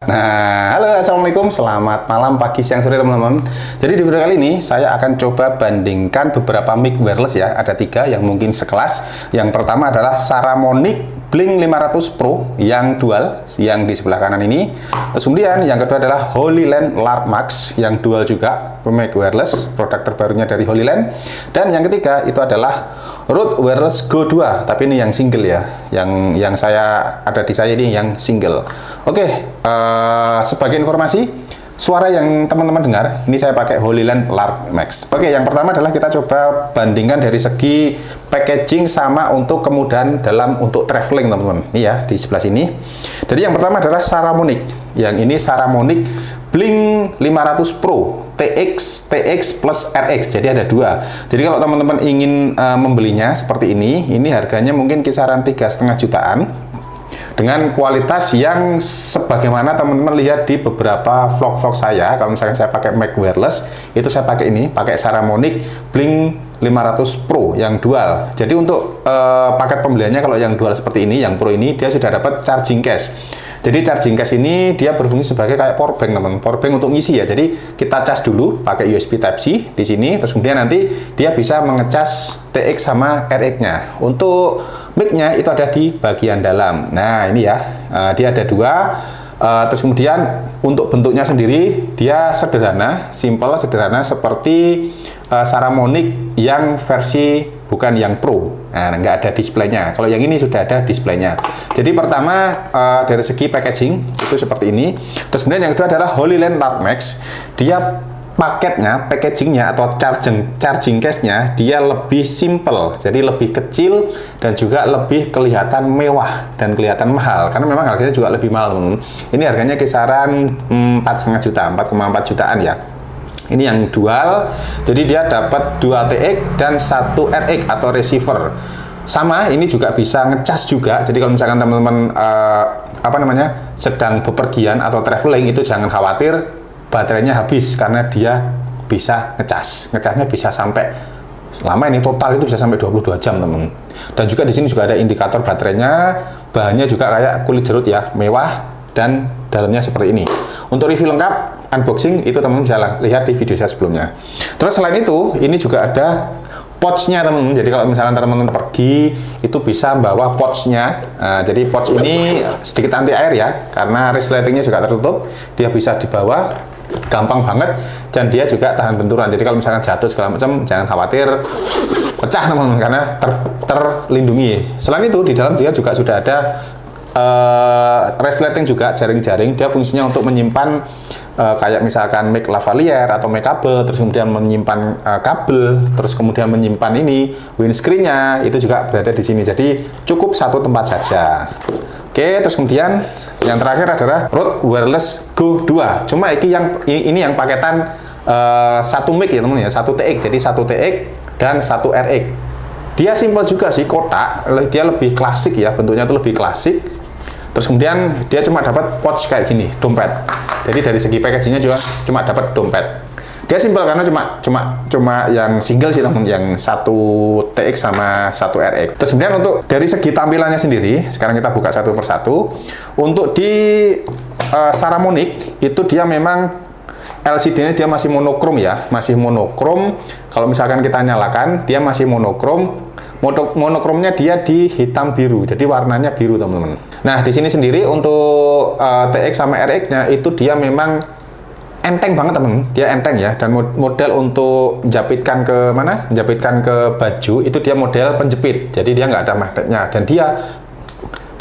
Halo, assalamualaikum, selamat malam, pagi, siang, sore teman-teman. Jadi di video kali ini saya akan coba bandingkan beberapa mic wireless ya. Ada 3 yang mungkin sekelas. Yang pertama adalah Saramonic Blink 500 Pro yang dual, yang di sebelah kanan ini. Terus kemudian yang kedua adalah HoloLens Lark Max yang dual juga, mic wireless, produk terbarunya dari HoloLens. Dan yang ketiga itu adalah Rode Wireless Go 2, tapi ini yang single ya. Yang saya ada di saya ini yang single. Oke, sebagai informasi, suara yang teman-teman dengar, ini saya pakai HoloLens Lark Max. Oke, yang pertama adalah kita coba bandingkan dari segi packaging sama untuk kemudahan dalam untuk traveling, teman-teman. Ini ya, di sebelah sini. Jadi yang pertama adalah Saramonic. Yang ini Saramonic Blink 500 Pro TX plus RX. Jadi ada 2. Jadi kalau teman-teman ingin membelinya seperti ini harganya mungkin kisaran 3,5 jutaan. Dengan kualitas yang sebagaimana teman-teman lihat di beberapa vlog-vlog saya. Kalau misalnya saya pakai mic wireless, itu saya pakai ini, pakai Saramonic Blink 500 Pro yang dual. Jadi untuk paket pembeliannya kalau yang dual seperti ini, yang Pro ini, dia sudah dapat charging case. Jadi charging case ini dia berfungsi sebagai kayak power bank, teman. Power bank untuk ngisi ya. Jadi kita cas dulu pakai USB Type C di sini, terus kemudian nanti dia bisa mengecas TX sama RX-nya. Untuk mic-nya itu ada di bagian dalam. Nah, ini ya. Dia ada 2. Terus kemudian untuk bentuknya sendiri dia sederhana, simple, sederhana seperti Saramonic yang versi bukan yang Pro. Nah, nggak ada displaynya. Kalau yang ini sudah ada displaynya. Jadi pertama dari segi packaging itu seperti ini. Terus kemudian yang kedua adalah HoloLens Lark Max. Dia paketnya, packagingnya atau charging case-nya dia lebih simple, jadi lebih kecil dan juga lebih kelihatan mewah dan kelihatan mahal karena memang harganya juga lebih mahal. Ini harganya kisaran 4,5 juta, 4,4 jutaan ya. Ini yang dual, jadi dia dapat 2 TX dan 1 RX atau receiver. Sama, ini juga bisa ngecas juga. Jadi kalau misalkan teman-teman sedang bepergian atau traveling itu jangan khawatir baterainya habis karena dia bisa ngecas. Ngecasnya bisa sampai lama, ini total itu bisa sampai 22 jam, teman. Dan juga di sini juga ada indikator baterainya. Bahannya juga kayak kulit jeruk ya, mewah dan dalamnya seperti ini. Untuk review lengkap, unboxing itu teman-teman bisa lihat di video saya sebelumnya. Terus selain itu, ini juga ada pouch-nya, teman-teman. Jadi kalau misalnya teman-teman pergi itu bisa bawa pouch-nya. Jadi pouch ini sedikit anti air ya, karena resletingnya juga tertutup. Dia bisa dibawa gampang banget dan dia juga tahan benturan. Jadi kalau misalkan jatuh segala macam jangan khawatir pecah, teman-teman, karena terlindungi. Selain itu di dalam dia juga sudah ada resleting juga, jaring-jaring. Dia fungsinya untuk menyimpan kayak misalkan mic lavalier atau mic kabel, terus kemudian menyimpan kabel, terus kemudian menyimpan ini windscreen-nya itu juga berada di sini. Jadi cukup satu tempat saja. Oke, terus kemudian yang terakhir adalah Rode Wireless Go 2. Cuma ini yang paketan satu mic ya, teman ya, 1 TX. Jadi 1 TX dan 1 RX. Dia simple juga sih, kotak. Dia lebih klasik ya, bentuknya tuh lebih klasik. Terus kemudian dia cuma dapat pouch kayak gini, dompet. Jadi dari segi packagingnya juga cuma dapat dompet. Dia simple karena cuma yang single sih, teman, yang 1 TX sama 1 RX. Terus kemudian untuk dari segi tampilannya sendiri, sekarang kita buka satu persatu. Untuk di Saramonic itu dia memang LCD-nya dia masih monokrom ya, masih monokrom. Kalau misalkan kita nyalakan, dia masih monokrom. Monokromnya dia di hitam biru, jadi warnanya biru, teman-teman. Nah, di sini sendiri untuk TX sama RX-nya itu dia memang enteng banget, teman. Dia enteng ya, dan model untuk jepitkan ke mana? Jepitkan ke baju itu dia model penjepit. Jadi dia nggak ada magnetnya dan dia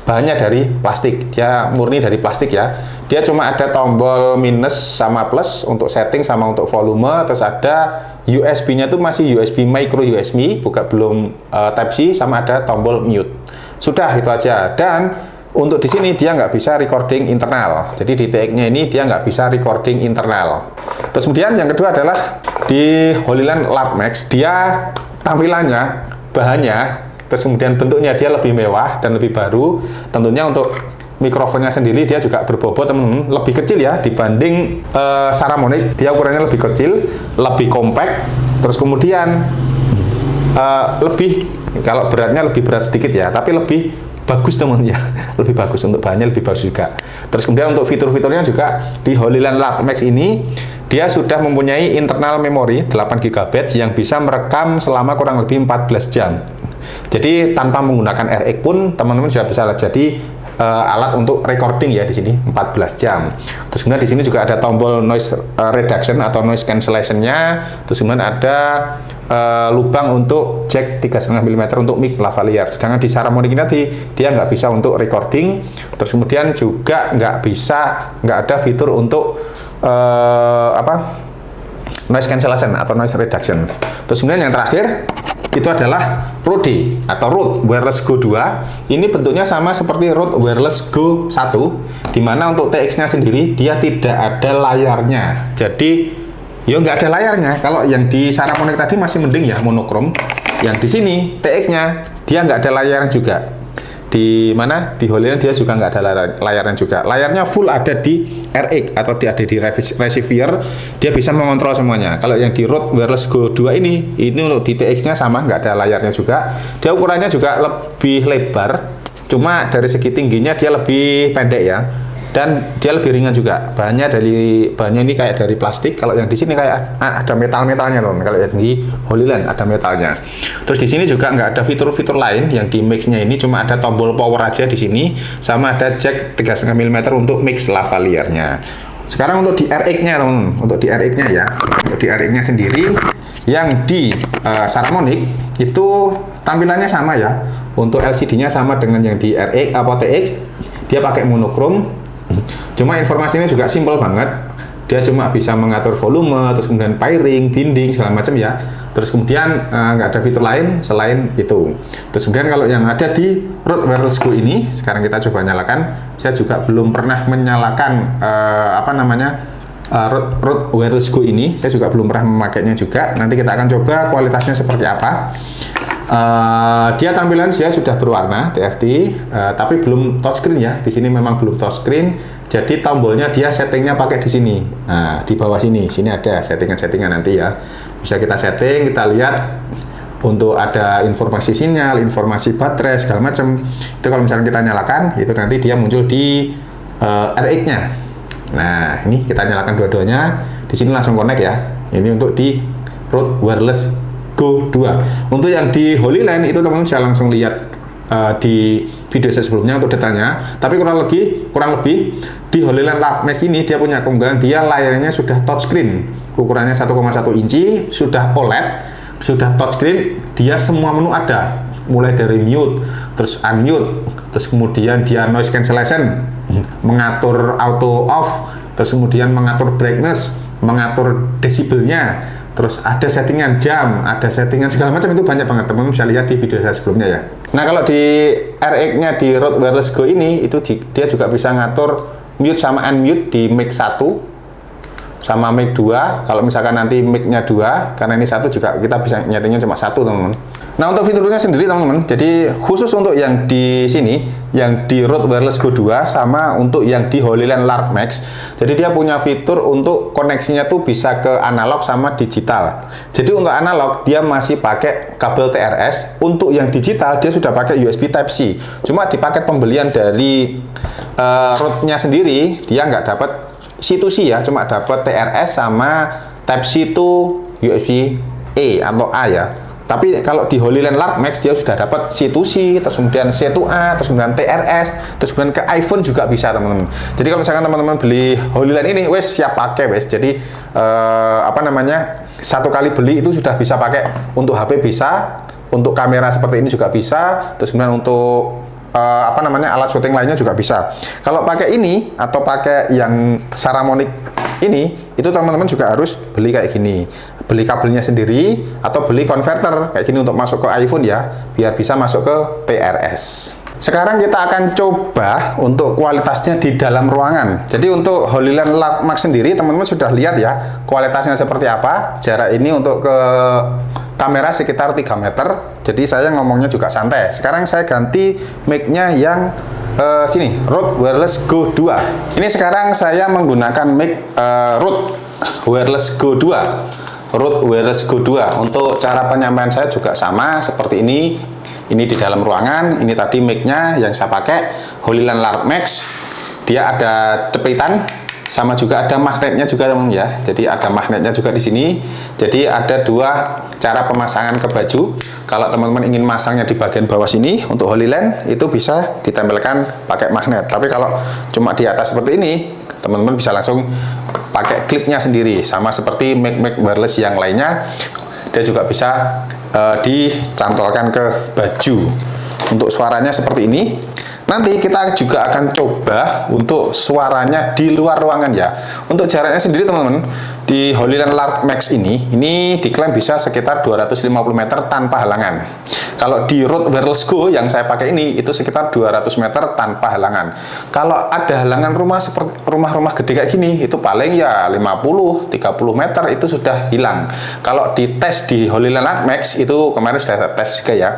bahannya dari plastik. Dia murni dari plastik ya. Dia cuma ada tombol minus sama plus untuk setting sama untuk volume, terus ada USB-nya tuh masih USB micro USB, belum Type C, sama ada tombol mute. Sudah itu aja. Dan untuk di sini dia nggak bisa recording internal. Jadi di TX-nya ini dia nggak bisa recording internal. Terus kemudian yang kedua adalah di HoloLens Lark Max, dia tampilannya, bahannya, terus kemudian bentuknya dia lebih mewah dan lebih baru. Tentunya untuk mikrofonnya sendiri dia juga berbobot, teman-teman, lebih kecil ya dibanding Saramonic. Dia ukurannya lebih kecil, lebih compact. Terus kemudian lebih, kalau beratnya lebih berat sedikit ya, tapi lebih bagus teman ya, lebih bagus untuk bahannya, lebih bagus juga. Terus kemudian untuk fitur-fiturnya juga di HoloLens Lark Max ini dia sudah mempunyai internal memori 8 GB yang bisa merekam selama kurang lebih 14 jam. Jadi tanpa menggunakan RX pun teman-teman juga bisa jadi alat untuk recording ya di sini 14 jam. Terus kemudian di sini juga ada tombol noise reduction atau noise cancellation-nya. Terus kemudian ada lubang untuk jack 3,5 mm untuk mic lavalier. Sedangkan di Saramonic ini tadi dia nggak bisa untuk recording. Terus kemudian juga nggak ada fitur untuk noise cancellation atau noise reduction. Terus kemudian yang terakhir itu adalah Rode atau Rode Wireless Go 2. Ini bentuknya sama seperti Rode Wireless Go 1, dimana untuk TX-nya sendiri dia tidak ada layarnya. Jadi ya nggak ada layarnya. Kalau yang di Saramonic tadi masih mending ya monokrom. Yang di sini TX-nya dia nggak ada layarnya juga. Di mana di HoloLens dia juga nggak ada layarnya juga. Layarnya full ada di RX atau ada di receiver, dia bisa mengontrol semuanya. Kalau yang di Rode Wireless Go 2 ini untuk di TX-nya sama, nggak ada layarnya juga. Dia ukurannya juga lebih lebar, cuma dari segi tingginya dia lebih pendek ya. Dan dia lebih ringan juga. Bahannya ini kayak dari plastik. Kalau yang di sini kayak ada metal-metalnya loh. Kalau yang di HoloLens ada metalnya. Terus di sini juga nggak ada fitur-fitur lain. Yang di mix-nya ini cuma ada tombol power aja di sini, sama ada jack 3,5 mm untuk mix lavaliernya. Sekarang untuk di RX-nya teman-teman. Untuk di RX-nya ya. Untuk di RX-nya sendiri yang di Saramonic itu tampilannya sama ya. Untuk LCD-nya sama dengan yang di RX atau TX. Dia pakai monokrom. Cuma informasinya juga simpel banget. Dia cuma bisa mengatur volume, terus kemudian pairing, binding, segala macam ya. Terus kemudian nggak ada fitur lain selain itu. Terus kemudian kalau yang ada di Rode Wireless Go ini, sekarang kita coba nyalakan. Saya juga belum pernah menyalakan Rode Wireless Go ini. Saya juga belum pernah memakainya juga. Nanti kita akan coba kualitasnya seperti apa. Dia tampilan dia sudah berwarna TFT, tapi belum touchscreen ya. Di sini memang belum touchscreen. Jadi tombolnya dia settingnya pakai di sini. Nah, di bawah sini ada settingan nanti ya. Bisa kita setting, kita lihat untuk ada informasi sinyal, informasi baterai segala macam. Itu kalau misalnya kita nyalakan, itu nanti dia muncul di RX-nya. Nah, ini kita nyalakan dua-duanya. Di sini langsung connect ya. Ini untuk di Rode Wireless Go 2. Untuk yang di HoloLens itu teman-teman bisa langsung lihat di video saya sebelumnya untuk detailnya. Tapi kurang lebih di HoloLens Lark Max ini dia punya keunggulan, dia layarnya sudah touchscreen. Ukurannya 1,1 inci, sudah OLED, sudah touchscreen, dia semua menu ada. Mulai dari mute, terus unmute, terus kemudian dia noise cancellation, mengatur auto off, terus kemudian mengatur brightness, mengatur desibelnya. Terus ada settingan jam, ada settingan segala macam, itu banyak banget. Teman-teman bisa lihat di video saya sebelumnya ya. Nah, kalau di RX-nya di Rode Wireless Go ini, itu dia juga bisa ngatur mute sama unmute di mic 1 sama mic 2. Kalau misalkan nanti mic-nya 2, karena ini 1 juga kita bisa nyetingnya cuma 1 teman-teman. Nah, untuk fiturnya sendiri teman-teman, jadi khusus untuk yang di sini, yang di Rode Wireless Go 2 sama untuk yang di HoloLens Lark Max, jadi dia punya fitur untuk koneksinya tuh bisa ke analog sama digital. Jadi untuk analog dia masih pakai kabel TRS, untuk yang digital dia sudah pakai USB Type-C. Cuma di paket pembelian dari Rode-nya sendiri dia nggak dapat C2C ya, cuma dapat TRS sama Type-C to USB-A atau A ya. Tapi kalau di HoloLens Lark Max dia sudah dapat C2C, terus kemudian C2A, terus kemudian TRS, terus kemudian ke iPhone juga bisa teman-teman. Jadi kalau misalkan teman-teman beli HoloLens ini, wes siap pakai wes. Jadi satu kali beli itu sudah bisa pakai untuk HP bisa, untuk kamera seperti ini juga bisa, terus kemudian untuk alat syuting lainnya juga bisa. Kalau pakai ini atau pakai yang Saramonic ini, itu teman-teman juga harus beli kayak gini, beli kabelnya sendiri atau beli konverter kayak gini untuk masuk ke iPhone ya, biar bisa masuk ke TRS. Sekarang kita akan coba untuk kualitasnya di dalam ruangan. Jadi untuk HoloLens Lark Max sendiri teman-teman sudah lihat ya kualitasnya seperti apa. Jarak ini untuk ke kamera sekitar 3 meter. Jadi saya ngomongnya juga santai. Sekarang saya ganti mic-nya yang sini, Rode Wireless Go 2. Ini sekarang saya menggunakan mic Rode Wireless Go 2. Rode Wireless Go 2. Untuk cara penyampaian saya juga sama seperti ini. Ini di dalam ruangan. Ini tadi mic-nya yang saya pakai Holyland Lark Max. Dia ada cepitan, sama juga ada magnetnya juga teman-teman ya. Jadi ada magnetnya juga di sini. Jadi ada dua cara pemasangan ke baju. Kalau teman-teman ingin masangnya di bagian bawah sini untuk Holyland, itu bisa ditempelkan pakai magnet. Tapi kalau cuma di atas seperti ini, teman-teman bisa langsung pakai klipnya sendiri. Sama seperti mic wireless yang lainnya, dia juga bisa dicantolkan ke baju. Untuk suaranya seperti ini. Nanti kita juga akan coba untuk suaranya di luar ruangan ya. Untuk jaraknya sendiri teman-teman, di Holyland Lark Max ini diklaim bisa sekitar 250 meter tanpa halangan. Kalau di Rode Wireless Go yang saya pakai ini, itu sekitar 200 meter tanpa halangan. Kalau ada halangan rumah seperti rumah-rumah gede kayak gini, itu paling ya 50-30 meter itu sudah hilang. Kalau di tes di Holyland Lark Max, itu kemarin sudah saya tes juga ya.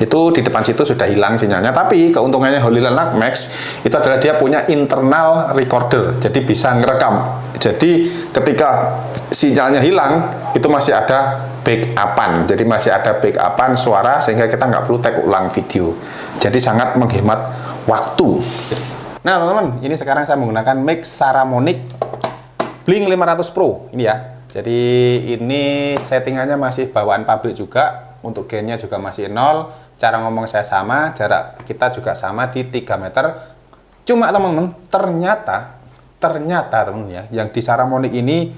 Itu di depan situ sudah hilang sinyalnya. Tapi keuntungannya Holyland Lark Max itu adalah dia punya internal recorder, jadi bisa ngerekam. Jadi ketika sinyalnya hilang, itu masih ada backupan. Jadi masih ada backupan suara sehingga kita nggak perlu tag ulang video. Jadi sangat menghemat waktu. Nah teman-teman, ini sekarang saya menggunakan mic Saramonic Blink 500 Pro ini ya. Jadi ini settingannya masih bawaan pabrik juga. Untuk gainnya juga masih 0. Cara ngomong saya sama, jarak kita juga sama di 3 meter. Cuma teman-teman, ternyata teman-teman ya, yang di Saramonic ini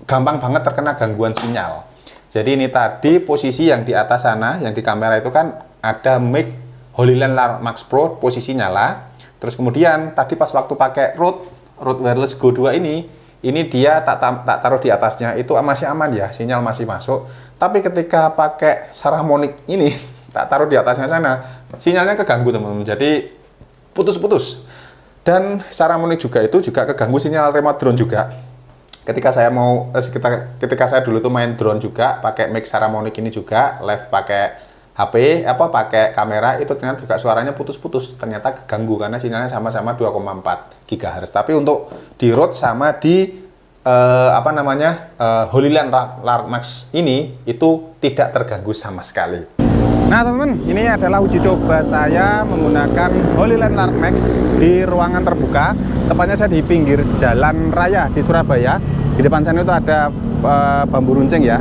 gampang banget terkena gangguan sinyal. Jadi ini tadi posisi yang di atas sana, yang di kamera itu kan ada mic Holyland Lark Max Pro posisi nyala. Terus kemudian tadi pas waktu pakai Rode Wireless Go 2 ini dia tak taruh di atasnya, itu masih aman ya, sinyal masih masuk. Tapi ketika pakai Saramonic ini tak taruh di atasnya sana, sinyalnya keganggu teman-teman. Jadi putus-putus. Dan Saramonic juga keganggu sinyal remote drone juga. Ketika saya dulu tuh main drone juga pakai mic Saramonic ini juga, live pakai HP, pakai kamera, itu ternyata juga suaranya putus-putus. Ternyata keganggu karena sinyalnya sama-sama 2,4 GHz. Tapi untuk di Rode sama di Holyland Lark Max ini itu tidak terganggu sama sekali. Nah teman-teman, ini adalah uji coba saya menggunakan Holyland Lark Max di ruangan terbuka. Tepatnya saya di pinggir jalan raya di Surabaya. Di depan sana itu ada bambu runcing ya,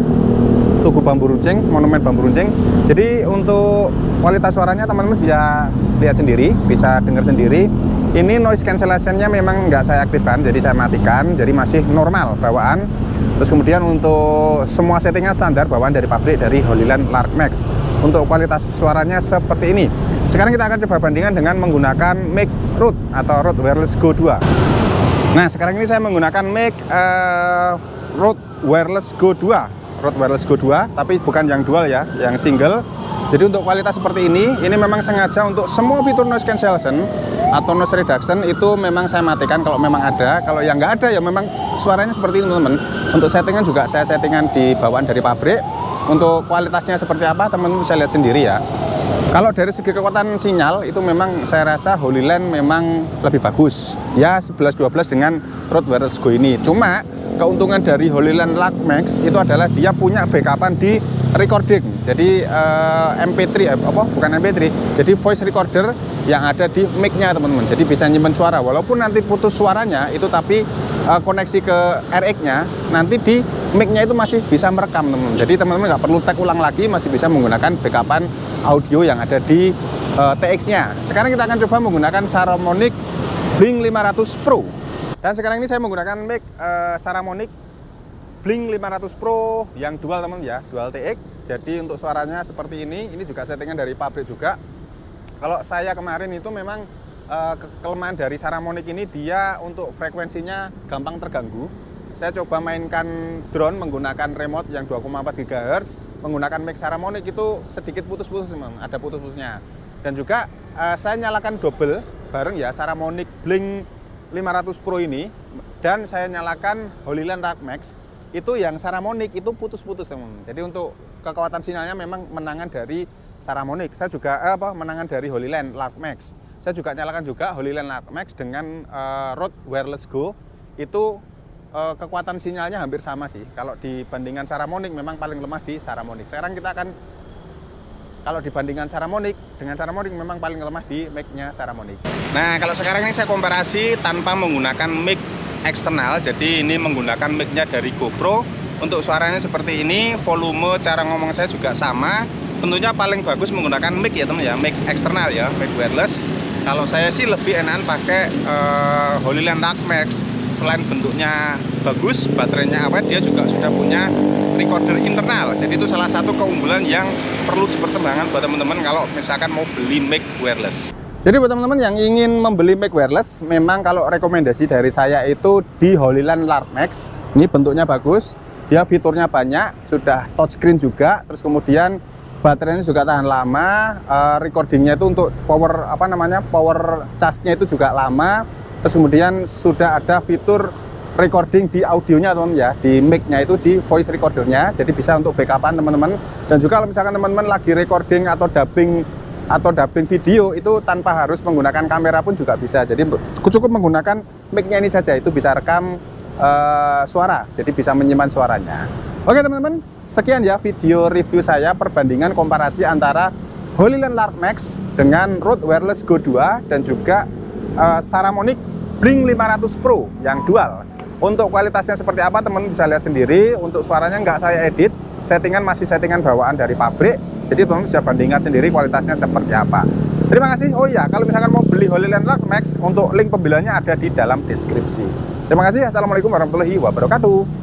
tugu bambu runcing, monumen bambu runcing. Jadi untuk kualitas suaranya teman-teman bisa lihat sendiri, bisa dengar sendiri. Ini noise cancellation-nya memang nggak saya aktifkan, jadi saya matikan, jadi masih normal bawaan. Terus kemudian untuk semua settingan standar bawaan dari pabrik dari Holyland Lark Max. Untuk kualitas suaranya seperti ini. Sekarang kita akan coba bandingkan dengan menggunakan mic Rode atau Rode Wireless Go 2. Nah sekarang ini saya menggunakan mic Rode Wireless Go 2. Rode Wireless Go 2, tapi bukan yang dual ya, yang single. Jadi untuk kualitas seperti ini memang sengaja untuk semua fitur noise cancellation atau noise reduction itu memang saya matikan kalau memang ada. Kalau yang nggak ada ya memang suaranya seperti ini teman-teman. Untuk settingan juga saya settingan di bawaan dari pabrik. Untuk kualitasnya seperti apa teman-teman bisa lihat sendiri ya. Kalau dari segi kekuatan sinyal itu memang saya rasa Holyland memang lebih bagus. Ya 11-12 dengan Rode Wireless Go ini. Cuma keuntungan dari Holyland Lark Max itu adalah dia punya backupan di recording. Jadi MP3 bukan MP3. Jadi voice recorder yang ada di mic-nya teman-teman. Jadi bisa nyimpen suara walaupun nanti putus suaranya itu, tapi koneksi ke RX-nya nanti di mic-nya itu masih bisa merekam teman-teman. Jadi teman-teman nggak perlu tag ulang lagi, masih bisa menggunakan backupan audio yang ada di TX-nya. Sekarang kita akan coba menggunakan Saramonic Blink 500 Pro. Dan sekarang ini saya menggunakan mic Saramonic Blink 500 Pro yang dual teman ya, dual TX. Jadi untuk suaranya seperti ini juga settingan dari pabrik juga. Kalau saya kemarin itu memang kelemahan dari Saramonic ini dia untuk frekuensinya gampang terganggu. Saya coba mainkan drone menggunakan remote yang 2,4 GHz, menggunakan mic Saramonic itu sedikit putus-putus memang, ada putus-putusnya. Dan juga saya nyalakan double bareng ya Saramonic Blink 500 Pro ini, dan saya nyalakan Holyland Lark Max. Itu yang Saramonic itu putus-putus teman-teman. Jadi untuk kekuatan sinyalnya memang menangan dari Saramonic. Saya juga menangan dari Holyland Lark Max. Saya juga nyalakan juga Holyland Lark Max dengan Rode Wireless Go. Itu kekuatan sinyalnya hampir sama sih. Kalau dibandingkan Saramonic memang paling lemah di Saramonic. Sekarang kita akan kalau dibandingkan Saramonic, dengan Saramonic memang paling lemah di mic-nya Saramonic. Nah, kalau sekarang ini saya komparasi tanpa menggunakan mic eksternal, jadi ini menggunakan mic-nya dari GoPro. Untuk suaranya seperti ini, volume, cara ngomong saya juga sama. Tentunya paling bagus menggunakan mic ya teman ya, mic eksternal ya, mic wireless. Kalau saya sih lebih enakan pakai Holyland Lark Max. Selain bentuknya bagus, baterainya awet, dia juga sudah punya recorder internal. Jadi itu salah satu keunggulan yang perlu dipertimbangkan buat teman-teman kalau misalkan mau beli mic wireless. Jadi buat teman-teman yang ingin membeli mic wireless, memang kalau rekomendasi dari saya itu di Holyland Lark Max. Ini bentuknya bagus, dia fiturnya banyak, sudah touchscreen juga, terus kemudian baterainya juga tahan lama, recordingnya itu untuk power power charge-nya itu juga lama. Terus kemudian sudah ada fitur recording di audionya teman-teman ya, di mic-nya itu di voice recordernya, jadi bisa untuk backupan teman-teman. Dan juga kalau misalkan teman-teman lagi recording atau dubbing video itu tanpa harus menggunakan kamera pun juga bisa. Jadi cukup menggunakan mic-nya ini saja, itu bisa rekam suara, jadi bisa menyimpan suaranya. Oke teman-teman, sekian ya video review saya perbandingan komparasi antara Holyland Lark Max dengan Rode Wireless Go 2 dan juga Saramonic Blink 500 Pro yang dual. Untuk kualitasnya seperti apa teman-teman bisa lihat sendiri. Untuk suaranya nggak saya edit, settingan masih settingan bawaan dari pabrik, jadi teman-teman bisa bandingkan sendiri kualitasnya seperti apa. Terima kasih. Oh iya, kalau misalkan mau beli Holyland Lark Max, untuk link pembeliannya ada di dalam deskripsi. Terima kasih. Assalamualaikum warahmatullahi wabarakatuh.